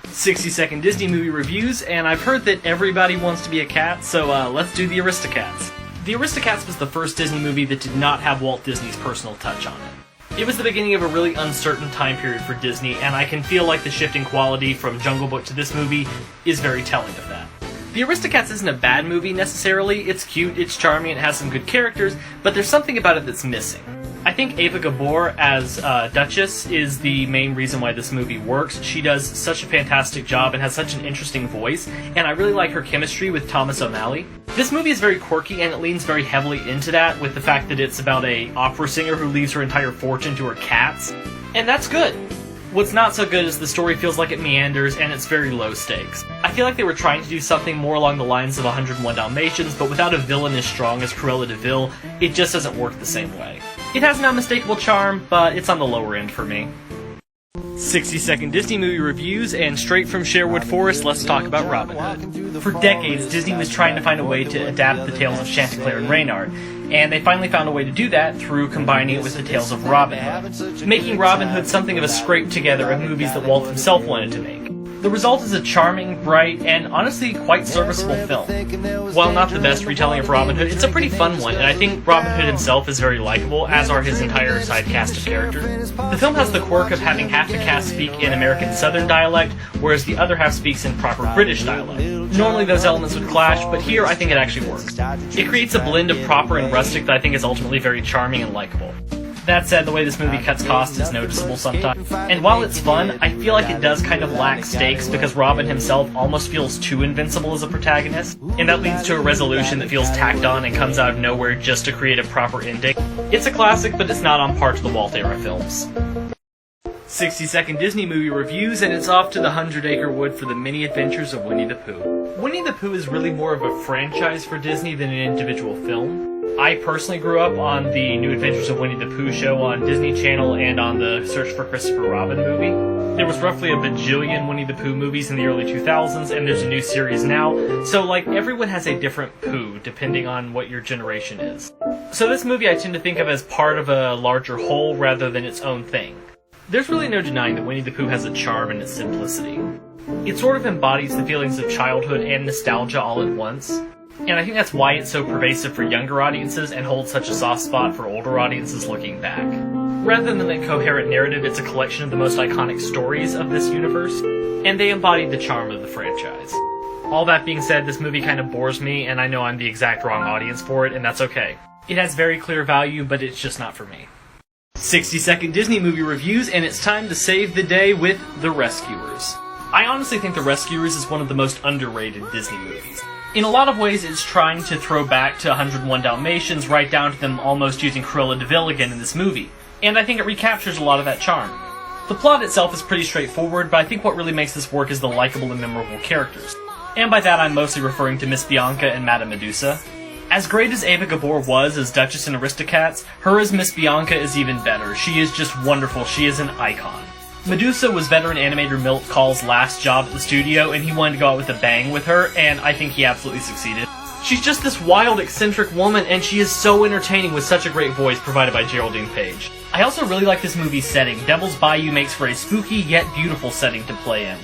60-second Disney movie reviews, and I've heard that everybody wants to be a cat, so let's do The Aristocats. The Aristocats was the first Disney movie that did not have Walt Disney's personal touch on it. It was the beginning of a really uncertain time period for Disney, and I can feel like the shift in quality from Jungle Book to this movie is very telling of that. The Aristocats isn't a bad movie necessarily. It's cute, it's charming, it has some good characters, but there's something about it that's missing. I think Ava Gabor as Duchess is the main reason why this movie works. She does such a fantastic job and has such an interesting voice, and I really like her chemistry with Thomas O'Malley. This movie is very quirky, and it leans very heavily into that with the fact that it's about an opera singer who leaves her entire fortune to her cats, and that's good. What's not so good is the story feels like it meanders, and it's very low stakes. I feel like they were trying to do something more along the lines of 101 Dalmatians, but without a villain as strong as Cruella de Vil, it just doesn't work the same way. It has an unmistakable charm, but it's on the lower end for me. 60-second Disney movie reviews, and straight from Sherwood Forest, let's talk about Robin Hood. For decades, Disney was trying to find a way to adapt the tales of Chanticleer and Reynard, and they finally found a way to do that through combining it with the tales of Robin Hood, making Robin Hood something of a scrape together of movies that Walt himself wanted to make. The result is a charming, bright, and honestly quite serviceable film. While not the best retelling of Robin Hood, it's a pretty fun one, and I think Robin Hood himself is very likable, as are his entire side cast of characters. The film has the quirk of having half the cast speak in American Southern dialect, whereas the other half speaks in proper British dialect. Normally those elements would clash, but here I think it actually works. It creates a blend of proper and rustic that I think is ultimately very charming and likable. That said, the way this movie cuts costs is noticeable sometimes. And while it's fun, I feel like it does kind of lack stakes because Robin himself almost feels too invincible as a protagonist, and that leads to a resolution that feels tacked on and comes out of nowhere just to create a proper ending. It's a classic, but it's not on par to the Walt-era films. 60-second Disney movie reviews, and it's off to the 100-acre wood for the many adventures of Winnie the Pooh. Winnie the Pooh is really more of a franchise for Disney than an individual film. I personally grew up on the New Adventures of Winnie the Pooh show on Disney Channel and on the Search for Christopher Robin movie. There was roughly a bajillion Winnie the Pooh movies in the early 2000s, and there's a new series now, so like everyone has a different Pooh depending on what your generation is. So this movie I tend to think of as part of a larger whole rather than its own thing. There's really no denying that Winnie the Pooh has a charm in its simplicity. It sort of embodies the feelings of childhood and nostalgia all at once. And I think that's why it's so pervasive for younger audiences and holds such a soft spot for older audiences looking back. Rather than a coherent narrative, it's a collection of the most iconic stories of this universe, and they embody the charm of the franchise. All that being said, this movie kind of bores me, and I know I'm the exact wrong audience for it, and that's okay. It has very clear value, but it's just not for me. 60-second Disney movie reviews, and it's time to save the day with The Rescuers. I honestly think The Rescuers is one of the most underrated Disney movies. In a lot of ways, it's trying to throw back to 101 Dalmatians, right down to them almost using Cruella de Vil again in this movie, and I think it recaptures a lot of that charm. The plot itself is pretty straightforward, but I think what really makes this work is the likable and memorable characters. And by that I'm mostly referring to Miss Bianca and Madame Medusa. As great as Ava Gabor was as Duchess in Aristocats, her as Miss Bianca is even better. She is just wonderful, she is an icon. Medusa was veteran animator Milt Kahl's last job at the studio, and he wanted to go out with a bang with her, and I think he absolutely succeeded. She's just this wild, eccentric woman, and she is so entertaining with such a great voice provided by Geraldine Page. I also really like this movie's setting. Devil's Bayou makes for a spooky yet beautiful setting to play in.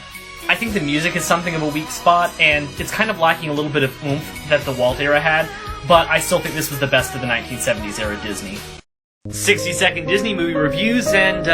I think the music is something of a weak spot, and it's kind of lacking a little bit of oomph that the Walt era had, but I still think this was the best of the 1970s era Disney. 60-second Disney movie reviews, and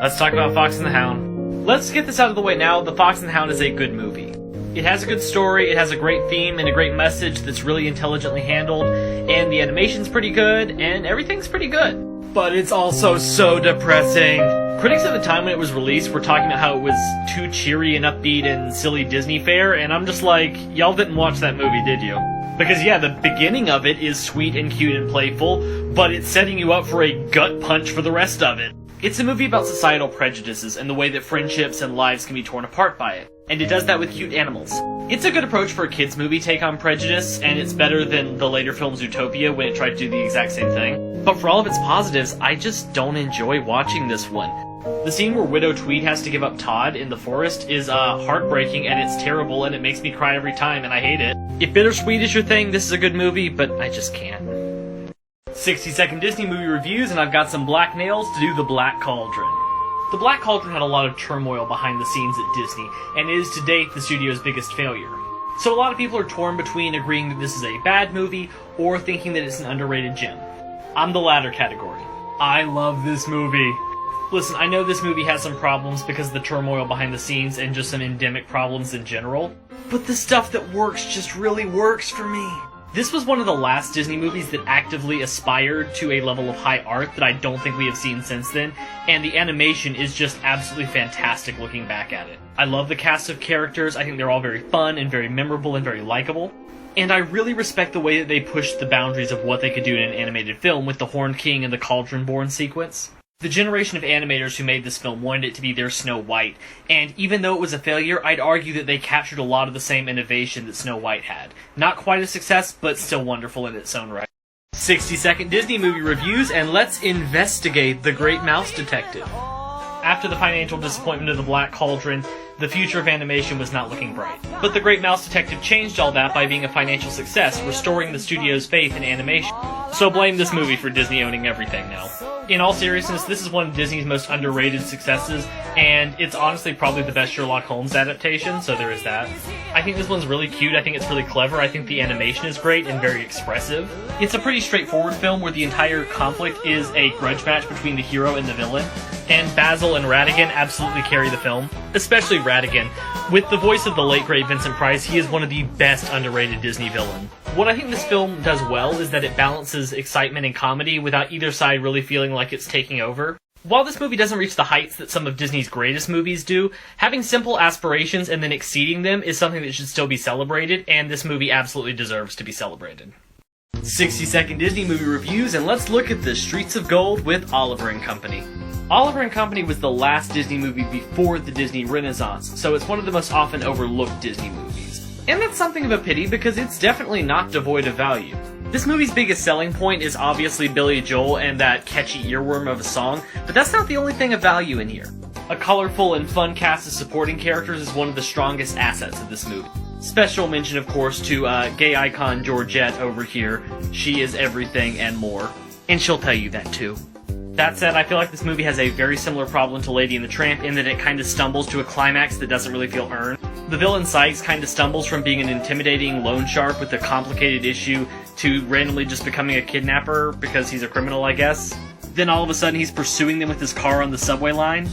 let's talk about Fox and the Hound. Let's get this out of the way now. The Fox and the Hound is a good movie. It has a good story, it has a great theme, and a great message that's really intelligently handled, and the animation's pretty good, and everything's pretty good. But it's also so depressing. Critics at the time when it was released were talking about how it was too cheery and upbeat and silly Disney fare, and I'm just like, y'all didn't watch that movie, did you? Because yeah, the beginning of it is sweet and cute and playful, but it's setting you up for a gut punch for the rest of it. It's a movie about societal prejudices and the way that friendships and lives can be torn apart by it. And it does that with cute animals. It's a good approach for a kids' movie take on prejudice, and it's better than the later film Zootopia when it tried to do the exact same thing. But for all of its positives, I just don't enjoy watching this one. The scene where Widow Tweed has to give up Todd in the forest is heartbreaking, and it's terrible, and it makes me cry every time, and I hate it. If bittersweet is your thing, this is a good movie, but I just can't. 60-second Disney movie reviews, and I've got some black nails to do the Black Cauldron. The Black Cauldron had a lot of turmoil behind the scenes at Disney, and is to date the studio's biggest failure. So a lot of people are torn between agreeing that this is a bad movie, or thinking that it's an underrated gem. I'm the latter category. I love this movie. Listen, I know this movie has some problems because of the turmoil behind the scenes and just some endemic problems in general, but the stuff that works just really works for me. This was one of the last Disney movies that actively aspired to a level of high art that I don't think we have seen since then, and the animation is just absolutely fantastic looking back at it. I love the cast of characters, I think they're all very fun and very memorable and very likable, and I really respect the way that they pushed the boundaries of what they could do in an animated film with the Horned King and the Cauldron-born sequence. The generation of animators who made this film wanted it to be their Snow White, and even though it was a failure, I'd argue that they captured a lot of the same innovation that Snow White had. Not quite a success, but still wonderful in its own right. 60-second Disney movie reviews, and let's investigate The Great Mouse Detective. After the financial disappointment of The Black Cauldron, the future of animation was not looking bright. But The Great Mouse Detective changed all that by being a financial success, restoring the studio's faith in animation. So blame this movie for Disney owning everything now. In all seriousness, this is one of Disney's most underrated successes, and it's honestly probably the best Sherlock Holmes adaptation, so there is that. I think this one's really cute, I think it's really clever, I think the animation is great and very expressive. It's a pretty straightforward film where the entire conflict is a grudge match between the hero and the villain, and Basil and Ratigan absolutely carry the film, especially Ratigan. With the voice of the late great Vincent Price, he is one of the best underrated Disney villains. What I think this film does well is that it balances excitement and comedy without either side really feeling like it's taking over. While this movie doesn't reach the heights that some of Disney's greatest movies do, having simple aspirations and then exceeding them is something that should still be celebrated, and this movie absolutely deserves to be celebrated. 60-second Disney movie reviews, and let's look at The Streets of Gold with Oliver & Company. Oliver & Company was the last Disney movie before the Disney Renaissance, so it's one of the most often overlooked Disney movies. And that's something of a pity because it's definitely not devoid of value. This movie's biggest selling point is obviously Billy Joel and that catchy earworm of a song, but that's not the only thing of value in here. A colorful and fun cast of supporting characters is one of the strongest assets of this movie. Special mention, of course, to gay icon Georgette over here. She is everything and more. And she'll tell you that too. That said, I feel like this movie has a very similar problem to Lady and the Tramp in that it kind of stumbles to a climax that doesn't really feel earned. The villain Sykes kind of stumbles from being an intimidating loan shark with a complicated issue to randomly just becoming a kidnapper because he's a criminal, I guess. Then all of a sudden he's pursuing them with his car on the subway line.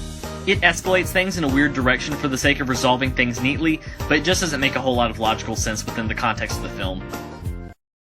It escalates things in a weird direction for the sake of resolving things neatly, but it just doesn't make a whole lot of logical sense within the context of the film.